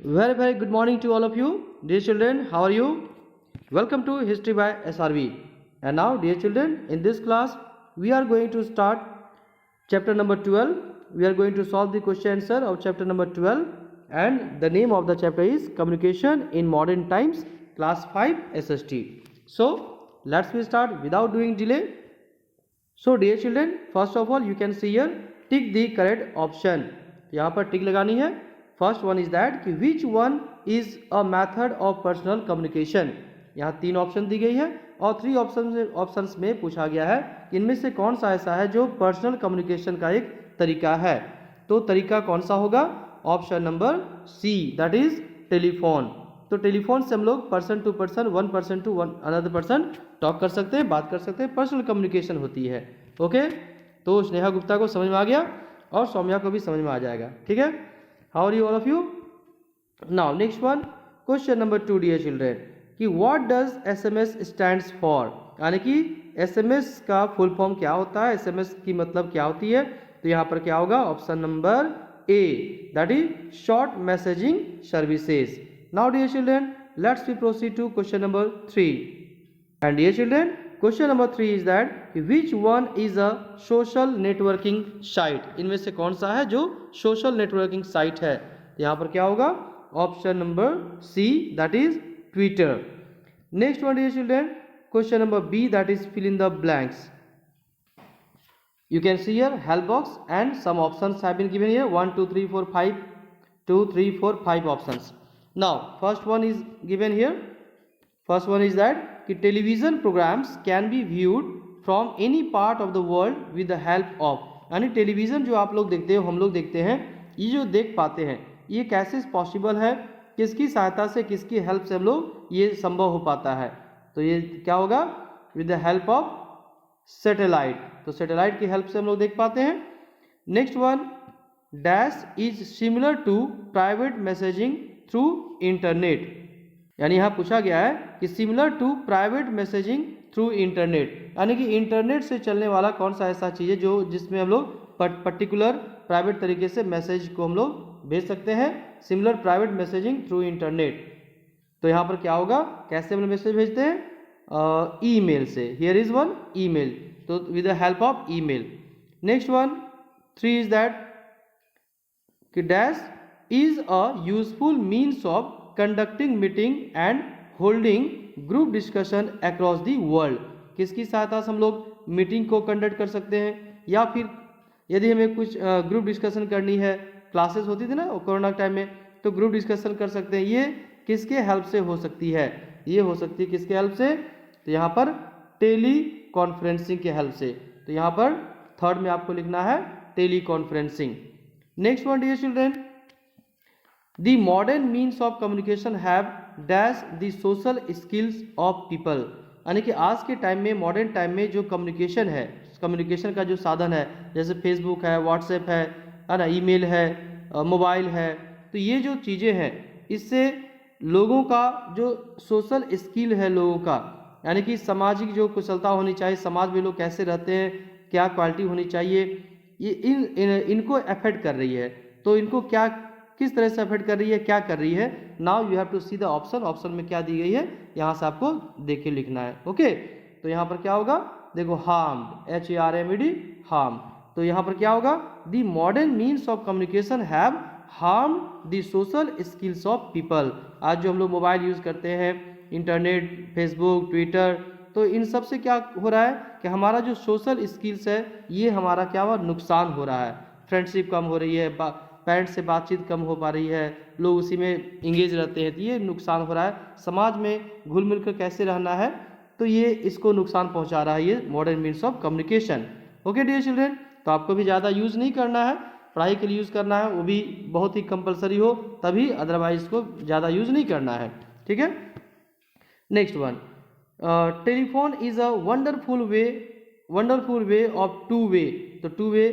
Very good morning to all of you. Dear children, how are you? Welcome to History by SRV. And now, dear children, in this class, we are going to start chapter number 12. We are going to solve the question answer of chapter number 12. And the name of the chapter is Communication in Modern Times, Class 5 SST. So, let's we start without doing delay. So, dear children, first of all, you can see here, tick the correct option. यहाँ पर टिक लगानी है. First one is that कि विच one is a method of personal communication. यहाँ 3 option दी गई है और 3 options में पूछा गया है कि इनमें से कौन सा ऐसा है जो पर्सनल कम्युनिकेशन का एक तरीका है. तो तरीका कौन सा होगा? Option number C, that is telephone. तो टेलीफोन से हम लोग person to person, one person to one another person talk कर सकते हैं, बात कर सकते हैं, पर्सनल कम्युनिकेशन होती है. ओके, तो स्नेहा गुप्ता को समझ में आ गया और सौम्या को भी समझ में आ जाएगा. ठीक है, how are you all of you? Now next one, question number 2 dear children, कि what does SMS stands for. यानी कि एसएमएस का फुल फॉर्म क्या होता है, एसएमएस की मतलब क्या होती है. तो यहाँ पर क्या होगा? Option number A, that is short messaging services. Now dear children, let's we proceed to question number 3. And dear children, question number 3 is that which one is a social networking site. इनमें से कौन सा है जो social networking site है? यहाँ पर क्या होगा? Option number C, that is Twitter. Next one dear children, question number B, that is fill in the blanks. You can see here help box and some options have been given here 1 2 3 4 5 2 3 4 5 options. Now first one is given here. First one is that कि television programs can be viewed from any part of the world with the help of. यानी television जो आप लोग देखते हो, हम लोग देखते हैं, ये जो देख पाते हैं, ये कैसे पॉसिबल है, किसकी सहायता से, किसकी हेल्प से हम लोग ये संभव हो पाता है. तो ये क्या होगा? With the help of satellite. तो सैटेलाइट की हेल्प से हम लोग देख पाते हैं. Next one, dash is similar to private messaging through internet. यानी यहाँ पूछा गया है कि similar to private messaging through internet, यानी कि इंटरनेट से चलने वाला कौन सा ऐसा चीज़ है जो जिसमें हम लोग पर्टिकुलर प्राइवेट तरीके से मैसेज को हम लोग भेज सकते हैं. Similar private messaging through internet. तो यहाँ पर क्या होगा? कैसे हम लोग मैसेज भेजते हैं? ईमेल से. Here is one email. तो with the help of email. Next one 3 is that कि dash is a useful means of conducting meeting and holding group discussion across the world. किसकी सहायता से हम लोग मीटिंग को कंडक्ट कर सकते हैं, या फिर यदि हमें कुछ ग्रुप डिस्कशन करनी है, क्लासेस होती थी ना कोरोना टाइम में, तो ग्रुप डिस्कशन कर सकते हैं. ये किसके हेल्प से हो सकती है? ये हो सकती है किसके हेल्प से? तो यहाँ पर टेली कॉन्फ्रेंसिंग के हेल्प से. तो यहाँ पर थर्ड में आपको लिखना है teleconferencing. Next one dear children, The modern means of communication have dash the social skills of people. यानी कि आज के टाइम में, मॉडर्न टाइम में जो कम्युनिकेशन है, कम्युनिकेशन का जो साधन है, जैसे फेसबुक है, व्हाट्सएप है ना, ईमेल है, मोबाइल है, तो ये जो चीज़ें हैं, इससे लोगों का जो सोशल स्किल है लोगों का, यानी कि सामाजिक जो कुशलता होनी चाहिए, समाज में लोग कैसे रहते हैं, क्या क्वालिटी होनी चाहिए, ये इनको अफेक्ट कर रही है. तो इनको क्या, किस तरह से अफेक्ट कर रही है, क्या कर रही है? Now you have to see the option. Option में क्या दी गई है, यहाँ से आपको देख के लिखना है. ओके, तो यहाँ पर क्या होगा? देखो, हार्म्ड, HARMED, हार्म. तो यहाँ पर क्या होगा? The modern means of communication have harm the social skills of people. आज जो हम लोग मोबाइल यूज़ करते हैं, इंटरनेट, फेसबुक, ट्विटर, तो इन सब से क्या हो रहा है कि हमारा जो सोशल स्किल्स है, ये हमारा क्या हुआ? नुकसान हो रहा है. फ्रेंडशिप कम हो रही है, पेरेंट्स से बातचीत कम हो पा रही है, लोग उसी में इंगेज रहते हैं, तो ये नुकसान हो रहा है. समाज में घुल मिल कर कैसे रहना है, तो ये इसको नुकसान पहुंचा रहा है ये modern means of communication. Okay dear children, तो आपको भी ज़्यादा यूज़ नहीं करना है, पढ़ाई के लिए यूज़ करना है, वो भी बहुत ही कंपलसरी हो तभी, अदरवाइज इसको ज़्यादा यूज़ नहीं करना है. ठीक है. Next one, telephone is a wonderful way of two way. तो टू वे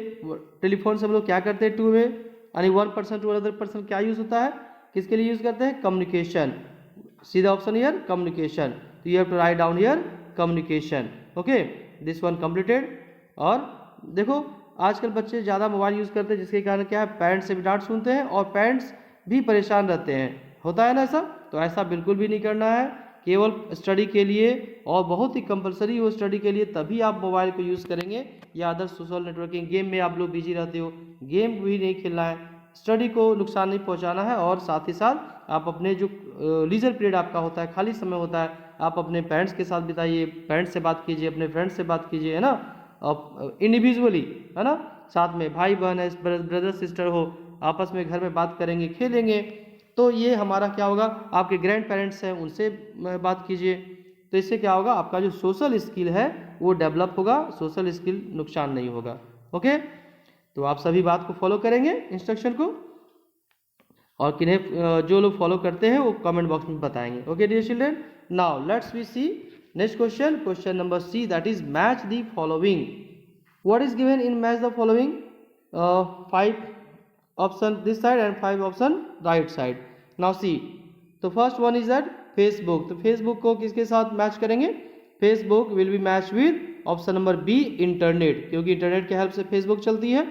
टेलीफोन से हम लोग क्या करते हैं? टू वे, यानी one person to another person क्या यूज होता है, किसके लिए यूज करते हैं? कम्युनिकेशन. सीधा ऑप्शन हियर कम्युनिकेशन. तो you have to write down here communication. Okay, this one completed. और देखो, आजकल बच्चे ज़्यादा मोबाइल यूज़ करते हैं, जिसके कारण क्या है, पेरेंट्स से भी डांट सुनते हैं, और पेरेंट्स भी परेशान रहते हैं, होता है ना ऐसा? तो ऐसा बिल्कुल भी नहीं करना है। केवल स्टडी के लिए और बहुत ही कंपलसरी हो स्टडी के लिए तभी आप मोबाइल को यूज़ करेंगे, या अदर सोशल नेटवर्किंग गेम में आप लोग बिजी रहते हो, गेम भी नहीं खेलना है, स्टडी को नुकसान नहीं पहुंचाना है। और साथ ही साथ आप अपने जो लीजर पीरियड आपका होता है, खाली समय होता है, आप अपने पेरेंट्स के साथ बिताइए, पेरेंट्स से बात कीजिए, अपने फ्रेंड्स से बात कीजिए, है ना, और इंडिविजुअली, है ना, साथ में भाई बहन है, ब्रदर सिस्टर हो, आपस में घर में बात करेंगे, खेलेंगे, तो ये हमारा क्या होगा, आपके ग्रैंड पेरेंट्स हैं उनसे बात कीजिए, तो इससे क्या होगा, आपका जो सोशल स्किल है वो डेवलप होगा, सोशल स्किल नुकसान नहीं होगा। ओके, तो आप सभी बात को फॉलो करेंगे इंस्ट्रक्शन को, और किन्हें जो लोग फॉलो करते हैं वो कमेंट बॉक्स में बताएंगे। Okay dear children, now let's we see next question, question number C, that is match the following. What is given in match the following? 5 option this side and 5 option right side. Now see, तो first one is that Facebook. तो Facebook को किसके साथ match करेंगे? Facebook will be match with option number B, internet, क्योंकि internet के help से Facebook चलती है।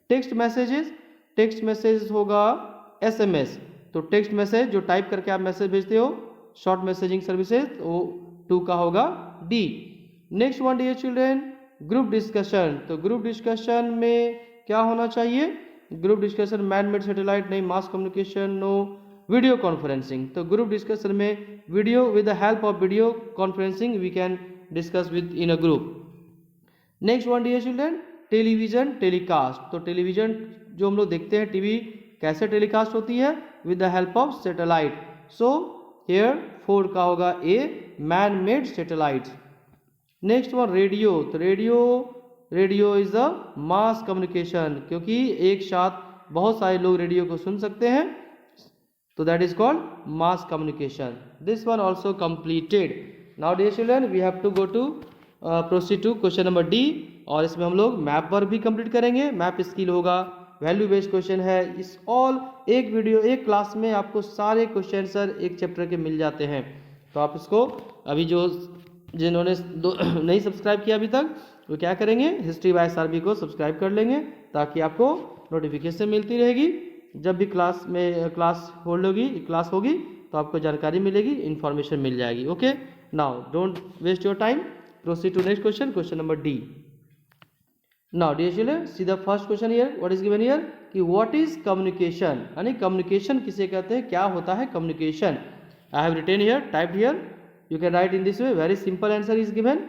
टेक्स्ट मैसेजेस, टेक्स्ट मैसेज होगा एसएमएस, तो टेक्स्ट मैसेज जो टाइप करके आप मैसेज भेजते हो, शॉर्ट मैसेजिंग सर्विसेज, वो 2 का होगा D. Next one dear children, group discussion. तो ग्रुप डिस्कशन में क्या होना चाहिए? Group discussion man made satellite नहीं, mass communication no, video conferencing. तो ग्रुप डिस्कशन में video, with the help of video conferencing we can discuss within a group. Next one dear children, television telecast. तो television जो हम लोग देखते हैं, TV कैसे टेलीकास्ट होती है? With the help of satellite. So here 4 का होगा A, man made satellites. Next one radio. तो radio is the mass communication, क्योंकि एक साथ बहुत सारे लोग रेडियो को सुन सकते हैं, तो that is called mass communication. This one also completed. Now dear children we have to go to proceed to question number D, और इसमें हम लोग मैप वर्क भी कंप्लीट करेंगे। मैप स्किल होगा, वैल्यू बेस्ड क्वेश्चन है, इस ऑल एक वीडियो एक क्लास में आपको सारे क्वेश्चन सर एक चैप्टर के मिल जाते हैं। तो आप इसको अभी जो जिन्होंने नहीं सब्सक्राइब किया अभी तक, वो क्या करेंगे, हिस्ट्री बाय एसआरबी को सब्सक्राइब कर लेंगे, ताकि आपको नोटिफिकेशन मिलती रहेगी। जब भी क्लास होगी तो आपको जानकारी मिलेगी, इन्फॉर्मेशन मिल जाएगी। Okay, now don't waste your time, proceed to next question, question number D. Now dear children, see the first question here. What is given here? कि what is communication? यानी communication किसे कहते हैं, क्या होता है communication? I have written here, typed here. You can write in this way. Very simple answer is given.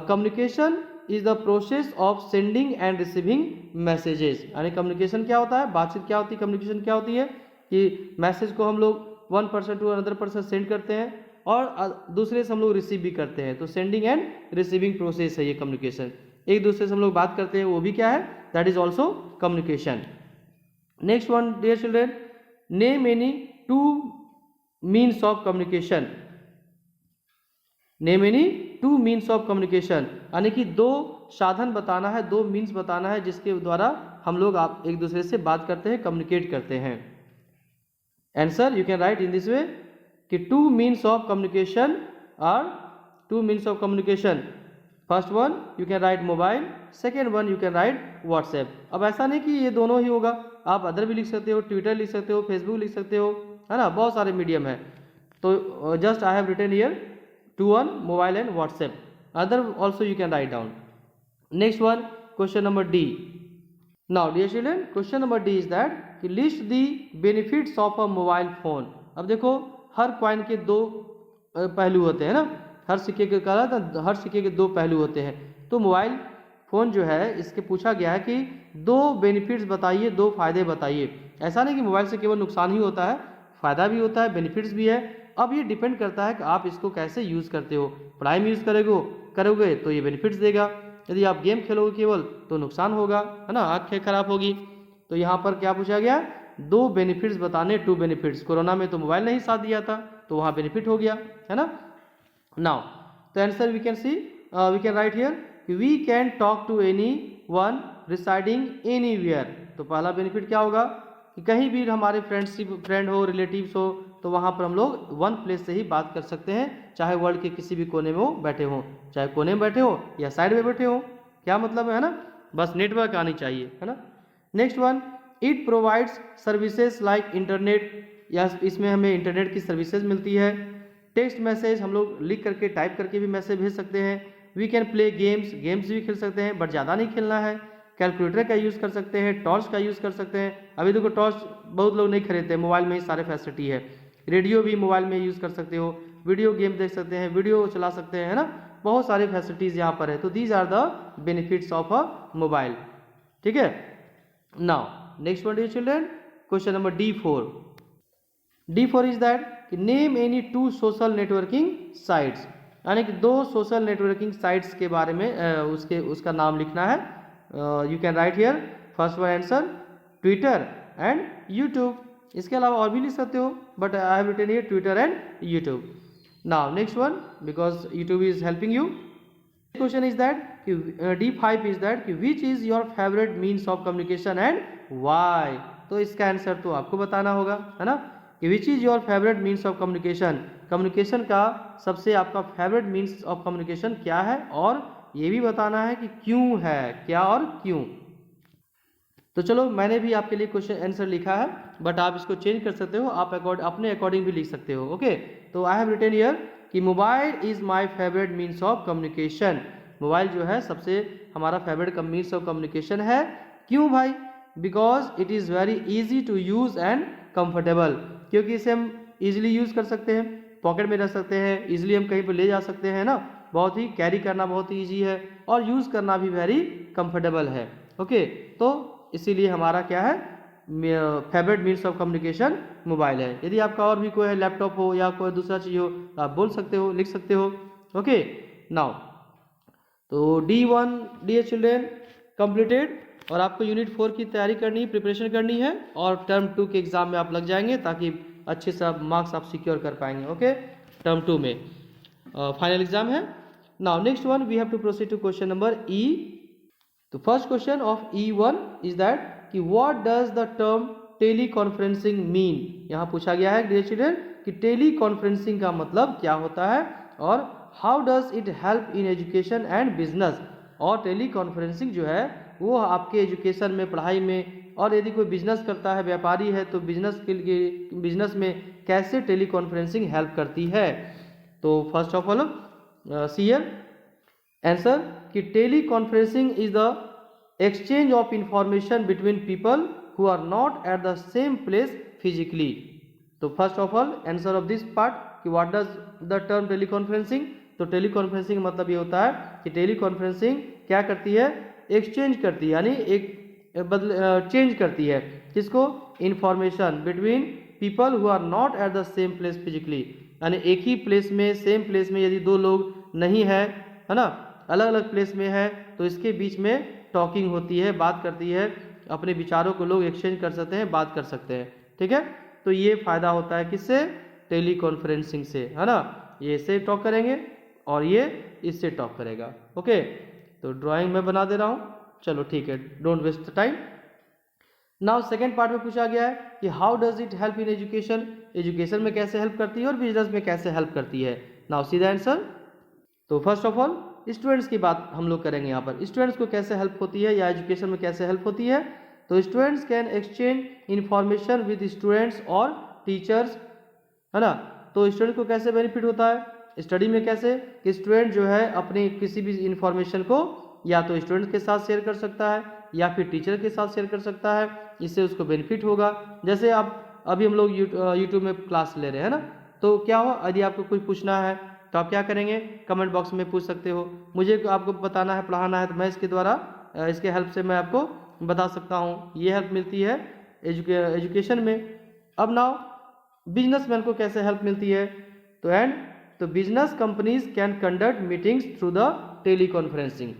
Communication is the process of sending and receiving messages. यानी communication क्या होता है, बातचीत क्या होती है, communication क्या होती है कि मैसेज को हम लोग one person to another person send करते हैं और दूसरे से हम लोग रिसीव भी करते हैं, तो सेंडिंग एंड रिसीविंग प्रोसेस है ये कम्युनिकेशन। एक दूसरे से हम लोग बात करते हैं, वो भी क्या है, that is also communication. Next one dear children, name any 2 means of communication. Name any 2 means of communication, यानी कि 2 साधन बताना है, 2 मीन्स बताना है जिसके द्वारा हम लोग आप एक दूसरे से बात करते हैं, कम्युनिकेट करते हैं। Answer you can write in this way कि 2 means of communication are 2 means of communication. First one you can write mobile, second one you can write WhatsApp. अब ऐसा नहीं कि ये दोनों ही होगा, आप अदर भी लिख सकते हो, ट्विटर लिख सकते हो, फेसबुक लिख सकते हो, है ना, बहुत सारे मीडियम है। तो just I have written here 2 on mobile and WhatsApp, other also you can write down. Next one question number D. Now dear children question number D is that कि list the benefits of a mobile phone. अब देखो हर coin के 2 पहलू होते हैं ना, हर सिक्के के कहा था हर सिक्के के 2 पहलू होते हैं। तो मोबाइल फ़ोन जो है इसके पूछा गया है कि 2 बेनिफिट्स बताइए, 2 फायदे बताइए। ऐसा नहीं कि मोबाइल से केवल नुकसान ही होता है, फ़ायदा भी होता है, बेनिफिट्स भी है। अब ये डिपेंड करता है कि आप इसको कैसे यूज़ करते हो। पढ़ाई में यूज़ करोगे तो ये बेनिफिट्स देगा, यदि आप गेम खेलोगे केवल तो नुकसान होगा, है ना, आँखें खराब होगी। तो यहाँ पर क्या पूछा गया, 2 बेनिफिट्स बताने, 2 बेनिफिट्स। कोरोना में तो मोबाइल नहीं साथ दिया था, तो वहाँ बेनिफिट हो गया, है ना। Now the answer we can see, we can write here we can talk to anyone residing anywhere। तो पहला बेनिफिट क्या होगा कि कहीं भी हमारे फ्रेंड हो, रिलेटिव्स हो, तो वहाँ पर हम लोग वन प्लेस से ही बात कर सकते हैं, चाहे वर्ल्ड के किसी भी कोने में हो बैठे हो, चाहे कोने में बैठे हो या साइड में बैठे हो। क्या मतलब है ना, बस नेटवर्क आनी चाहिए, है ना। Next one it provides services like internet, या इसमें हमें इंटरनेट की सर्विसेज मिलती है। टेक्स्ट मैसेज, हम लोग लिख करके टाइप करके भी मैसेज भेज सकते हैं। We can play games, games भी खेल सकते हैं बट ज़्यादा नहीं खेलना है। कैलकुलेटर का यूज़ कर सकते हैं, टॉर्च का यूज़ कर सकते हैं। अभी देखो टॉर्च बहुत लोग नहीं खरीदते, मोबाइल में ही सारे फैसिलिटी है। रेडियो भी मोबाइल में यूज़ कर सकते हो, वीडियो गेम देख सकते हैं, वीडियो चला सकते हैं, है ना, बहुत सारी फैसिलिटीज़ यहाँ पर है। तो these are the benefits of a mobile. ठीक है, now next one dear children, question number D4। D4 is that कि name any 2 social networking sites, यानी कि 2 सोशल नेटवर्किंग साइट्स के बारे में उसका नाम लिखना है। You can write here first one answer Twitter and YouTube. इसके अलावा और भी लिख सकते हो but I have written here Twitter and YouTube. Now next one, because YouTube is helping you. Question is that D5 is that कि which is your favourite means of communication and why. तो इसका answer तो आपको बताना होगा, है ना, कि which is your favourite means of communication. Communication का सबसे आपका फेवरेट मीन्स ऑफ कम्युनिकेशन क्या है, और ये भी बताना है कि क्यों है, क्या और क्यों। तो चलो, मैंने भी आपके लिए क्वेश्चन आंसर लिखा है बट आप इसको चेंज कर सकते हो, आप अपने अकॉर्डिंग भी लिख सकते हो। ओके, तो आई हैव रिटन हियर कि mobile is my favourite means of communication. Mobile जो है सबसे हमारा फेवरेट मीन्स ऑफ कम्युनिकेशन है। क्यों भाई? Because it is very easy to use and comfortable, क्योंकि इसे हम इजीली यूज़ कर सकते हैं, पॉकेट में रख सकते हैं, इजीली हम कहीं पर ले जा सकते हैं ना, बहुत ही कैरी करना बहुत ही ईजी है और यूज़ करना भी वेरी कंफर्टेबल है। ओके, तो इसीलिए हमारा क्या है, favourite means of communication mobile है। यदि आपका और भी कोई है, लैपटॉप हो या कोई दूसरा चीज़ हो, तो आप बोल सकते हो, लिख सकते हो। ओके, नाउ तो D1 डियर चिल्ड्रेन कंप्लीटेड, और आपको यूनिट 4 की तैयारी करनी है, प्रिपरेशन करनी है, और टर्म 2 के एग्जाम में आप लग जाएंगे ताकि अच्छे से आप मार्क्स आप सिक्योर कर पाएंगे। ओके, टर्म 2 में फाइनल एग्जाम है। Now next one we have to proceed to question number E। तो first question of E1 is that कि what does the term teleconferencing mean. यहाँ पूछा गया है डियर चिल्ड्रन कि टेली कॉन्फ्रेंसिंग का मतलब क्या होता है, और how does it help in education and business. और टेली कॉन्फ्रेंसिंग जो है वो आपके एजुकेशन में, पढ़ाई में, और यदि कोई बिजनेस करता है, व्यापारी है, तो बिजनेस के लिए, बिजनेस में कैसे टेली कॉन्फ्रेंसिंग हेल्प करती है। तो first of all see here answer कि teleconferencing is the exchange of information between people who are not at the same place physically. तो first of all answer of this part कि what does the term teleconferencing. तो teleconferencing मतलब ये होता है कि tele conferencing क्या करती है, एक्सचेंज करती है, यानी एक चेंज करती है किसको, information between people who are not at the same place physically, यानी एक ही प्लेस में, सेम प्लेस में यदि दो लोग नहीं है ना, अलग अलग प्लेस में है, तो इसके बीच में टॉकिंग होती है, बात करती है, अपने विचारों को लोग एक्सचेंज कर सकते हैं, बात कर सकते हैं। ठीक है, तो ये फायदा होता है किससे, टेली कॉन्फ्रेंसिंग से, है ना। ये इससे टॉक करेंगे और ये इससे टॉक करेगा। ओके, तो ड्राइंग मैं बना दे रहा हूँ, चलो ठीक है, don't waste the time. Now second part में पूछा गया है कि how does it help in education. Education में कैसे हेल्प करती है और बिजनेस में कैसे हेल्प करती है। Now see the answer. तो फर्स्ट ऑफ ऑल स्टूडेंट्स की बात हम लोग करेंगे यहाँ पर, स्टूडेंट्स को कैसे हेल्प होती है या एजुकेशन में कैसे हेल्प होती है। तो students can exchange information with students और टीचर्स, है ना। तो स्टूडेंट को कैसे बेनिफिट होता है स्टडी में, कैसे कि स्टूडेंट जो है अपनी किसी भी इंफॉर्मेशन को या तो स्टूडेंट के साथ शेयर कर सकता है या फिर टीचर के साथ शेयर कर सकता है, इससे उसको बेनिफिट होगा। जैसे आप अभी हम लोग यूट्यूब में क्लास ले रहे हैं ना, तो क्या हुआ, यदि आपको कुछ पूछना है तो आप क्या करेंगे, कमेंट बॉक्स में पूछ सकते हो। मुझे आपको बताना है, पढ़ाना है, तो मैं इसके द्वारा, इसके हेल्प से मैं आपको बता सकता हूँ। ये हेल्प मिलती है एजुकेशन में। अब नाउ बिजनेसमैन को कैसे हेल्प मिलती है, तो business companies can conduct meetings through the teleconferencing.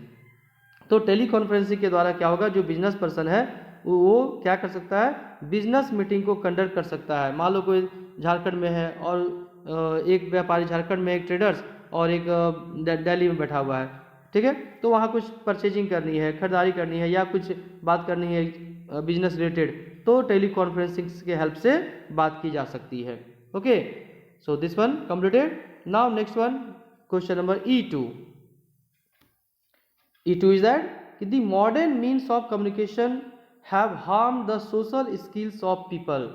तो टेली कॉन्फ्रेंसिंग के द्वारा क्या होगा, जो बिजनेस पर्सन है वो क्या कर सकता है, बिजनेस मीटिंग को कंडक्ट कर सकता है। मान लो कोई झारखंड में है और एक व्यापारी झारखंड में, एक ट्रेडर्स और एक दिल्ली में बैठा हुआ है, ठीक है, तो वहाँ कुछ परचेजिंग करनी है, खरीदारी करनी है या कुछ बात करनी है बिजनेस रिलेटेड, तो टेली कॉन्फ्रेंसिंग के हेल्प से बात की जा सकती है। Okay, so this one completed. Now next one question number E2। E2 is that the modern means of communication have harm the social skills of people,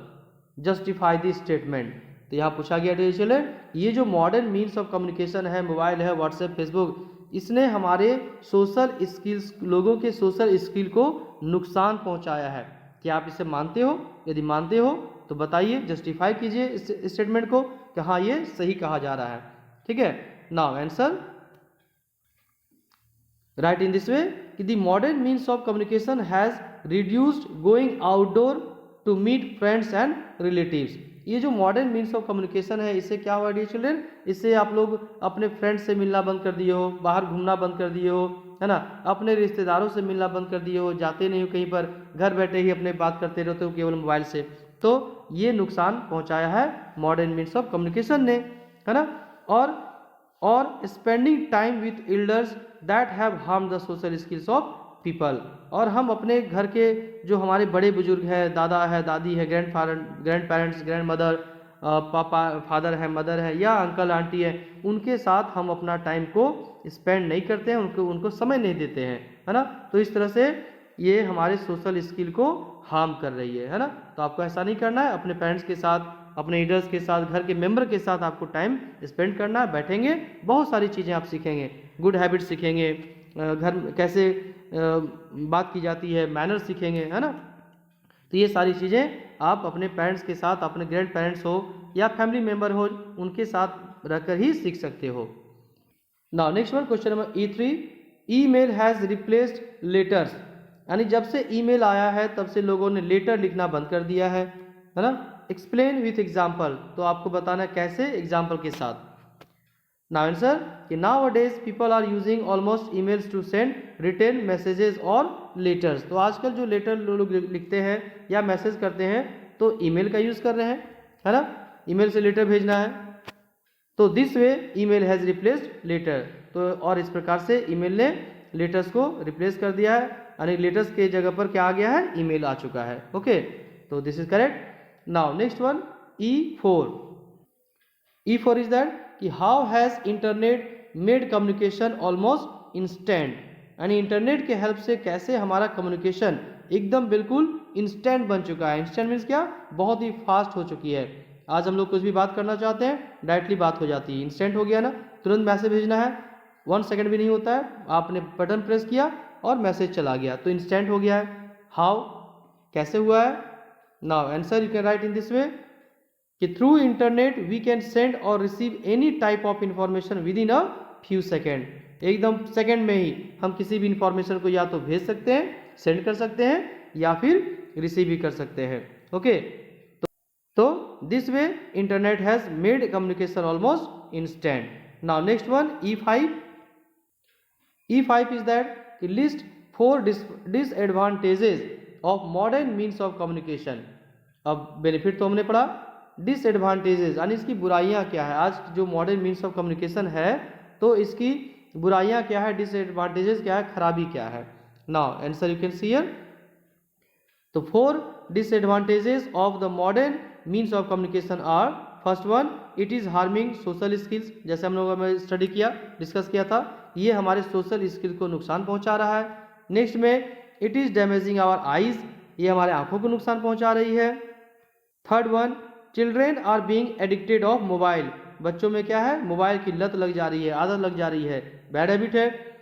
justify the statement. तो यहाँ पूछा गया डियर चिल्ड्रन, ये जो modern means of communication है, mobile है, WhatsApp, Facebook, इसने हमारे सोशल स्किल्स, लोगों के सोशल स्किल को नुकसान पहुँचाया है। क्या आप इसे मानते हो? यदि मानते हो तो बताइए, जस्टिफाई कीजिए इस स्टेटमेंट को कि हाँ ये सही कहा जा रहा है। ठीक है, now answer write in this way कि the modern means of communication has reduced going outdoor to meet friends and relatives. ये जो मॉडर्न मीन्स ऑफ कम्युनिकेशन है, इससे क्या हुआ डियर चिल्ड्रन, इससे आप लोग अपने फ्रेंड्स से मिलना बंद कर दिए हो, बाहर घूमना बंद कर दिए हो, है ना, अपने रिश्तेदारों से मिलना बंद कर दिए हो, जाते नहीं हो कहीं पर, घर बैठे ही अपने बात करते रहते हो केवल मोबाइल से। तो ये नुकसान पहुंचाया है मॉडर्न मीन्स ऑफ कम्युनिकेशन ने, है ना। और spending time with elders that have harm the social skills of people, और हम अपने घर के जो हमारे बड़े बुजुर्ग हैं, दादा है, दादी है, ग्रैंड पेरेंट्स, ग्रैंड मदर, पापा, फादर है, मदर है, या अंकल आंटी है, उनके साथ हम अपना टाइम को स्पेंड नहीं करते हैं, उनको समय नहीं देते हैं, है ना। तो इस तरह से ये हमारे सोशल स्किल को हार्म कर रही है ना। तो आपको ऐसा नहीं करना है, अपने पेरेंट्स के साथ, अपने लीडर्स के साथ, घर के मेंबर के साथ आपको टाइम स्पेंड करना है। बैठेंगे, बहुत सारी चीज़ें आप सीखेंगे, गुड हैबिट सीखेंगे, घर में कैसे बात की जाती है, मैनर्स सीखेंगे, है ना। तो ये सारी चीज़ें आप अपने पेरेंट्स के साथ, अपने ग्रैंड पेरेंट्स हो या फैमिली मेम्बर हो, उनके साथ रहकर ही सीख सकते हो। Now next one, question number E3, email has replaced letters, यानी जब से ईमेल आया है तब से लोगों ने लेटर लिखना बंद कर दिया है ना। एक्सप्लेन विथ एग्जाम्पल, तो आपको बताना कैसे, एग्जाम्पल के साथ। नाउ आंसर कि nowadays people are using almost emails to send written messages और लेटर्स। तो आजकल जो लेटर लोग लिखते हैं या मैसेज करते हैं तो ईमेल का यूज़ कर रहे हैं, है ना, ईमेल से लेटर भेजना है। तो this way email has replaced letter, तो और इस प्रकार से ईमेल ने लेटर्स को रिप्लेस कर दिया है, यानी लेटर्स के जगह पर क्या आ गया है, ईमेल आ चुका है। ओके, तो this is correct. Now next one, E4 is that कि how has internet made communication almost instant, यानी इंटरनेट के हेल्प से कैसे हमारा कम्युनिकेशन एकदम बिल्कुल इंस्टेंट बन चुका है। इंस्टेंट मीन्स क्या, बहुत ही फास्ट हो चुकी है। आज हम लोग कुछ भी बात करना चाहते हैं, डायरेक्टली बात हो जाती है, इंस्टेंट हो गया ना। तुरंत मैसेज भेजना है, 1 सेकंड भी नहीं होता है, आपने बटन प्रेस किया और मैसेज चला गया, तो इंस्टेंट हो गया है। हाउ, कैसे हुआ है। Now answer you can write in this way कि through internet we can send और receive any type of information within a few second, एकदम सेकेंड में ही हम किसी भी इंफॉर्मेशन को या तो भेज सकते हैं, सेंड कर सकते हैं, या फिर रिसीव भी कर सकते हैं। ओके, तो this way internet has made communication almost instant. Now next one, E5 is that list 4 disadvantages of modern means of communication. अब बेनिफिट तो हमने पढ़ा, डिसएडवांटेजेस यानी इसकी बुराइयां क्या है। आज जो मॉडर्न मीन्स ऑफ कम्युनिकेशन है तो इसकी बुराइयां क्या है, डिसएडवांटेजेस क्या है, खराबी क्या है। Now answer you can see here. तो 4 disadvantages of the modern means of communication are, first one, it is harming social skills, जैसे हम लोगों ने स्टडी किया, डिस्कस किया था, ये हमारे सोशल स्किल को नुकसान पहुंचा रहा है। नेक्स्ट में it is damaging our eyes, ये हमारे आंखों को नुकसान पहुंचा रही है। Third one, children are being addicted of mobile, बच्चों में क्या है, मोबाइल की लत लग जा रही है, आदत लग जा रही है, बैड हैबिट है।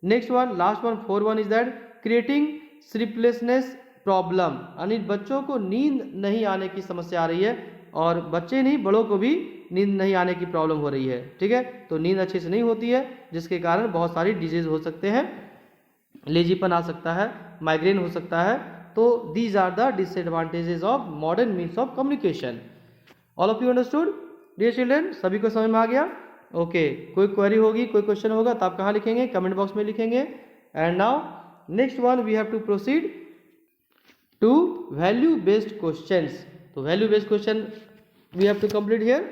Next one, last one, 4 one is that creating sleeplessness problem, यानी बच्चों को नींद नहीं आने की समस्या आ रही है, और बच्चे नहीं बड़ों को भी नींद नहीं आने की प्रॉब्लम हो रही है। ठीक है, तो नींद अच्छे से नहीं होती है, जिसके कारण बहुत सारी डिजीज हो सकते हैं, लेजीपन आ सकता है, माइग्रेन हो सकता है। तो these are the disadvantages of modern means of communication. All of you understood dear children, सभी को समझ में आ गया। ओके, कोई क्वेरी होगी, कोई क्वेश्चन होगा तो आप कहाँ लिखेंगे, कमेंट बॉक्स में लिखेंगे। And now next one we have to proceed to value based questions. तो value based question we have to complete here.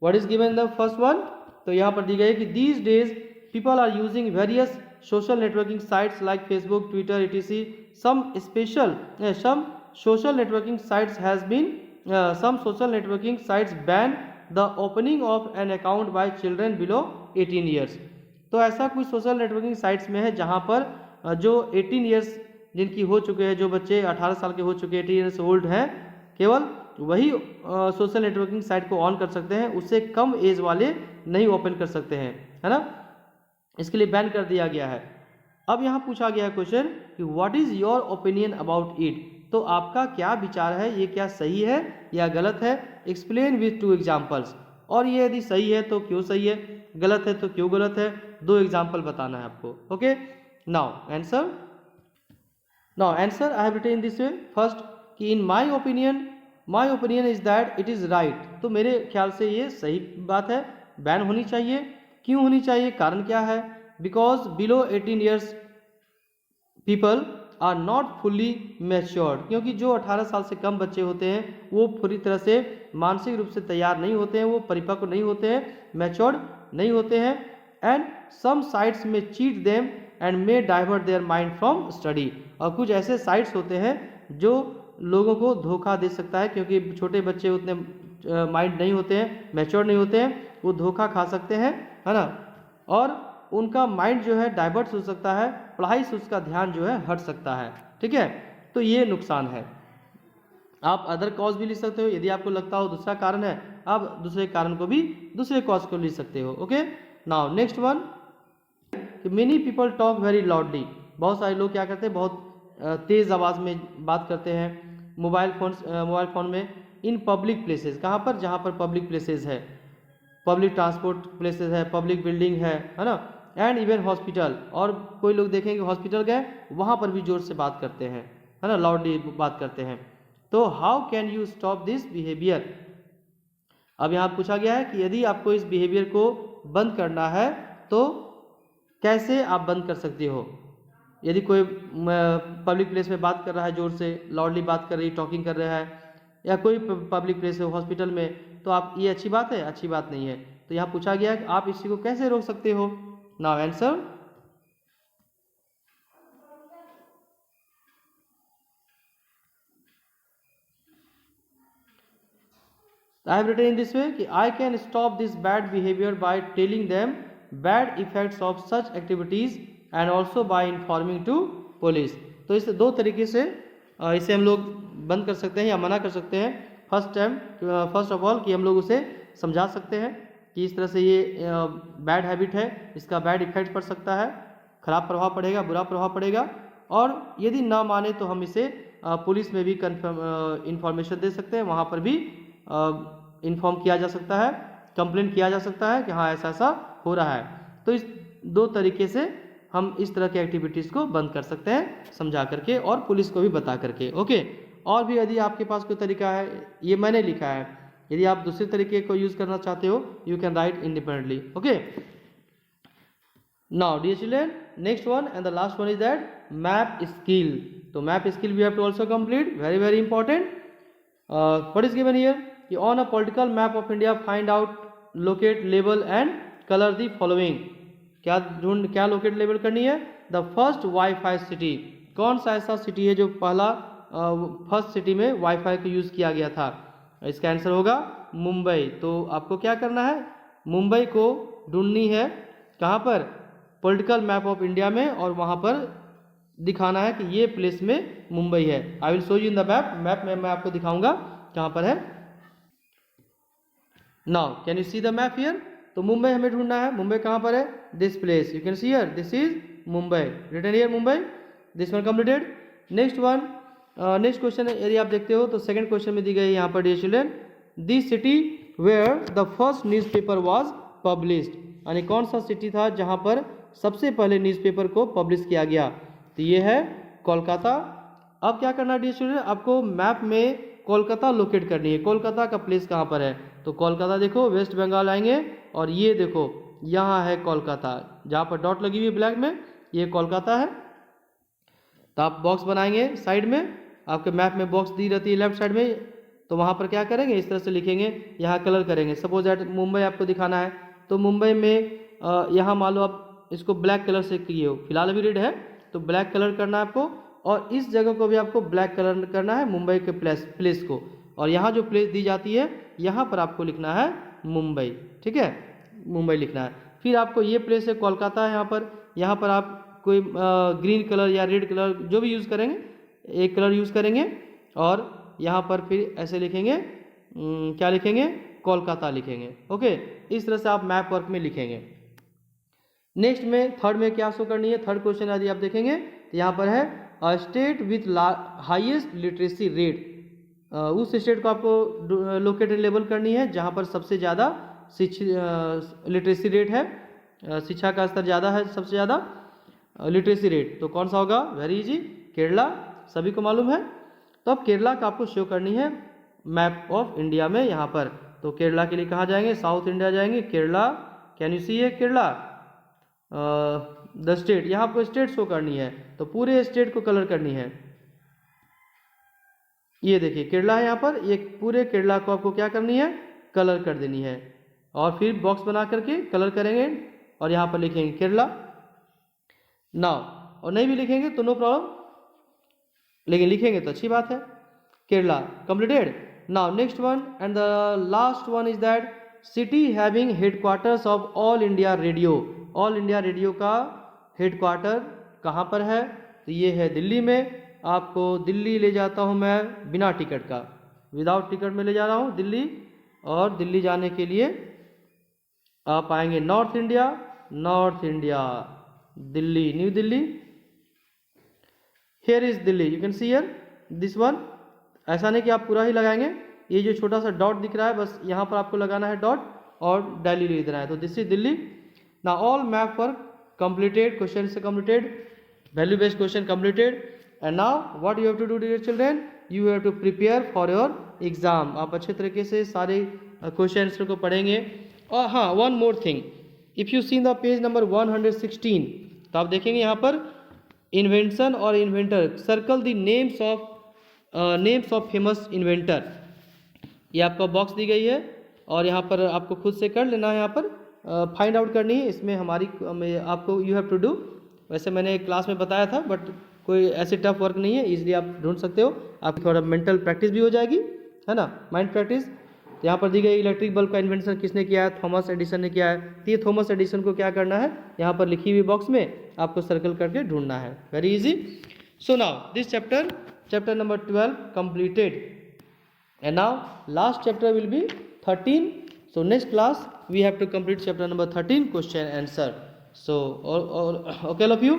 What is given the first one, तो यहाँ पर दी गई कि these days people are using various social networking sites like Facebook, Twitter, etc. Some social networking sites has been some social networking sites ban the opening of an account by children below 18 years. तो ऐसा कुछ social networking sites में है जहाँ पर जो 18 years जिनकी हो चुके हैं, जो बच्चे 18 साल के हो चुके हैं, 18 ईयर्स ओल्ड हैं, केवल वही सोशल नेटवर्किंग साइट को ऑन कर सकते हैं, उससे कम एज वाले नहीं ओपन कर सकते हैं, है ना। इसके लिए बैन कर दिया गया है। अब यहाँ पूछा गया है क्वेश्चन कि what is your opinion about it, तो आपका क्या विचार है, ये क्या सही है या गलत है, एक्सप्लेन विथ 2 एग्जाम्पल्स, और ये यदि सही है तो क्यों सही है, गलत है तो क्यों गलत है, 2 एग्जाम्पल बताना है आपको। Okay, now answer I have written in this way. First कि in my opinion is that it is right, तो मेरे ख्याल से ये सही बात है, बैन होनी चाहिए। क्यों होनी चाहिए, कारण क्या है, because below 18 years people are not fully matured, क्योंकि जो 18 साल से कम बच्चे होते हैं वो पूरी तरह से मानसिक रूप से तैयार नहीं होते हैं, वो परिपक्व नहीं होते हैं, मैच्योर्ड नहीं होते हैं। एंड सम साइट्स में cheat them and may divert their mind from study, और कुछ ऐसे साइट्स होते हैं जो लोगों को धोखा दे सकता है, क्योंकि छोटे बच्चे उतने माइंड नहीं होते हैं, मैच्योर नहीं होते हैं, वो धोखा खा सकते हैं, है ना, और उनका माइंड जो है डाइवर्ट हो सकता है, पढ़ाई से उसका ध्यान जो है हट सकता है, ठीक है, तो ये नुकसान है। आप अदर कॉज भी लिख सकते हो, यदि आपको लगता हो दूसरा कारण है, आप दूसरे कारण को भी, दूसरे कॉज को लिख सकते हो। Okay, now next one, many people talk very loudly, बहुत सारे लोग क्या करते हैं, बहुत तेज़ आवाज़ में बात करते हैं मोबाइल फ़ोन में, इन पब्लिक प्लेसेस, कहाँ पर, जहाँ पर पब्लिक प्लेसेस है, पब्लिक ट्रांसपोर्ट प्लेसेस है, पब्लिक बिल्डिंग है ना, एंड इवन हॉस्पिटल, और कोई लोग देखेंगे हॉस्पिटल गए वहाँ पर भी जोर से बात करते हैं, है ना, लाउडली बात करते हैं। तो how can you stop this behaviour, अब यहाँ पूछा गया है कि यदि आपको इस बिहेवियर को बंद करना है तो कैसे आप बंद कर सकते हो। यदि कोई पब्लिक प्लेस में बात कर रहा है, जोर से लाउडली बात कर रही, टॉकिंग कर रहा है, या कोई पब्लिक प्लेस है हॉस्पिटल में, तो आप, ये अच्छी बात है, अच्छी बात नहीं है। तो यहाँ पूछा गया है कि आप इसी को कैसे रोक सकते हो। Now answer, I have written in this way कि I can stop this bad behaviour by telling them bad effects of such activities and also by informing to police. तो इस 2 तरीके से इसे हम लोग बंद कर सकते हैं या मना कर सकते हैं। फर्स्ट ऑफ ऑल कि हम लोग उसे समझा सकते हैं कि इस तरह से ये बैड हैबिट है, इसका बैड इफेक्ट पड़ सकता है, खराब प्रभाव पड़ेगा, बुरा प्रभाव पड़ेगा, और यदि ना माने तो हम इसे पुलिस में भी इंफॉर्मेशन दे सकते हैं, वहाँ पर भी इन्फॉर्म किया जा सकता है, कंप्लेंट किया जा सकता है कि हाँ ऐसा ऐसा हो रहा है। तो इस 2 तरीके से हम इस तरह की एक्टिविटीज़ को बंद कर सकते हैं, समझा करके और पुलिस को भी बता करके। ओके, और भी यदि आपके पास कोई तरीका है, ये मैंने लिखा है, यदि आप दूसरे तरीके को यूज़ करना चाहते हो you can write independently. Okay, now dear children, next one and the last one is that map skill. तो map skill we have to also complete, very very important. What is given here कि on a political map of India find out, locate, label and colour the following. क्या locate label करनी है, the first wifi city, कौन सा ऐसा city है जो पहला फर्स्ट सिटी में वाईफाई को यूज़ किया गया था, इसका आंसर होगा मुंबई। तो आपको क्या करना है, मुंबई को ढूंढनी है, कहाँ पर, पॉलिटिकल मैप ऑफ इंडिया में, और वहाँ पर दिखाना है कि ये प्लेस में मुंबई है। I will show you in the map में मैं आपको दिखाऊंगा कहाँ पर है। Now can you see the map here, तो मुंबई हमें ढूंढना है, मुंबई कहाँ पर है, this place, you can see here, this is Mumbai, written here Mumbai, this one completed. Next one, next question यदि आप देखते हो तो सेकंड क्वेश्चन में दी गई यहाँ पर, dear children, this city where the first newspaper was published, यानी कौन सा सिटी था जहाँ पर सबसे पहले न्यूज़पेपर को पब्लिश किया गया, तो ये है कोलकाता। अब क्या करना है डियर चिल्ड्रन, आपको मैप में कोलकाता लोकेट करनी है, कोलकाता का प्लेस कहाँ पर है, तो कोलकाता देखो वेस्ट बंगाल आएंगे और ये देखो यहाँ है कोलकाता, जहाँ पर डॉट लगी हुई है ब्लैक में, ये कोलकाता है। तो आप बॉक्स बनाएंगे साइड में, आपके मैप में बॉक्स दी रहती है लेफ्ट साइड में, तो वहाँ पर क्या करेंगे, इस तरह से लिखेंगे, यहाँ कलर करेंगे। सपोज दैट मुंबई आपको दिखाना है, तो मुंबई में यहाँ मान लो आप इसको ब्लैक कलर से किए हो, फिलहाल अभी रेड है तो ब्लैक कलर करना है आपको, और इस जगह को भी आपको ब्लैक कलर करना है, मुंबई के प्लेस को, और यहाँ जो प्लेस दी जाती है यहाँ पर आपको लिखना है मुंबई, ठीक है, मुंबई लिखना है। फिर आपको ये प्लेस है कोलकाता है, यहाँ पर आप कोई ग्रीन कलर या रेड कलर जो भी यूज़ करेंगे, एक कलर यूज़ करेंगे और यहाँ पर फिर ऐसे लिखेंगे, क्या लिखेंगे, कोलकाता लिखेंगे। ओके, इस तरह से आप मैप वर्क में लिखेंगे। नेक्स्ट में थर्ड में क्या शो करनी है, थर्ड क्वेश्चन यदि आप देखेंगे तो यहाँ पर है a state with highest literacy rate. उस स्टेट को आपको लोकेटेड लेबल करनी है जहाँ पर सबसे ज़्यादा लिटरेसी रेट है, शिक्षा का स्तर ज़्यादा है, सबसे ज़्यादा लिटरेसी रेट। तो कौन सा होगा, वेरी इजी, केरला, सभी को मालूम है। तो अब केरला का आपको शो करनी है मैप ऑफ इंडिया में यहाँ पर। तो केरला के लिए कहाँ जाएंगे, साउथ इंडिया जाएंगे, केरला, कैन यू सी है केरला द स्टेट, यहाँ आपको स्टेट शो करनी है तो पूरे स्टेट को कलर करनी है। ये देखिए केरला है यहाँ पर, ये पूरे केरला को आपको क्या करनी है, कलर कर देनी है और फिर बॉक्स बना करके कलर करेंगे और यहाँ पर लिखेंगे केरला नाउ। और नहीं भी लिखेंगे तो नो प्रॉब्लम, लेकिन लिखेंगे तो अच्छी बात है। Kerala completed. Now next one and the last one is that city having headquarters of all India radio. All India radio का हेडक्वार्टर कहाँ पर है, तो ये है दिल्ली में। आपको दिल्ली ले जाता हूँ मैं बिना टिकट का, विदाउट टिकट में ले जा रहा हूँ दिल्ली। और दिल्ली जाने के लिए आप आएंगे north India, north India Delhi, new Delhi, here is Delhi, you can see here this one. ऐसा नहीं कि आप पूरा ही लगाएंगे, ये जो छोटा सा डॉट दिख रहा है बस यहाँ पर आपको लगाना है डॉट और दिल्ली लिख देना है। तो दिस इज दिल्ली। ना all map work completed, question is completed, value based question completed, and now what you have to do dear children, you have to prepare for your exam। आप अच्छे तरीके से सारे क्वेश्चंस को पढ़ेंगे। और हाँ, one more thing, if you see the page number 116 तो आप देखेंगे यहाँ पर इन्वेंशन और inventor, circle the names of famous inventor. ये आपका बॉक्स दी गई है और यहाँ पर आपको खुद से कर लेना है, यहाँ पर फाइंड आउट करनी है। इसमें हमारी आपको यू हैव टू डू, वैसे मैंने क्लास में बताया था बट कोई ऐसे टफ वर्क नहीं है, इसलिए आप ढूंढ सकते हो। आपकी थोड़ा मेंटल प्रैक्टिस भी हो जाएगी, है ना, माइंड प्रैक्टिस। तो यहाँ पर दी गई इलेक्ट्रिक बल्ब का इन्वेंशन किसने किया है, थॉमस एडिसन ने किया है। तो ये थॉमस एडिसन को क्या करना है, यहाँ पर लिखी हुई बॉक्स में आपको सर्कल करके ढूंढना है, very easy. So now this chapter number 12 completed, and now last chapter will be 13. So next class we have to complete chapter number 13, question answer. So okay all of you,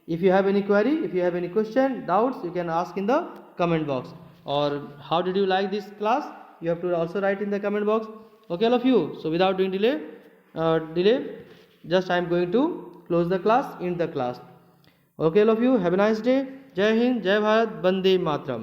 if you have any query, if you have any question, doubts, you can ask in the comment box. Or how did you like this class, you have to also write in the comment box. Okay all of you. So without doing delay, just I am going to close the class, end the class. Okay all of you, have a nice day. Jai Hind, Jai Bharat, Bande Matram.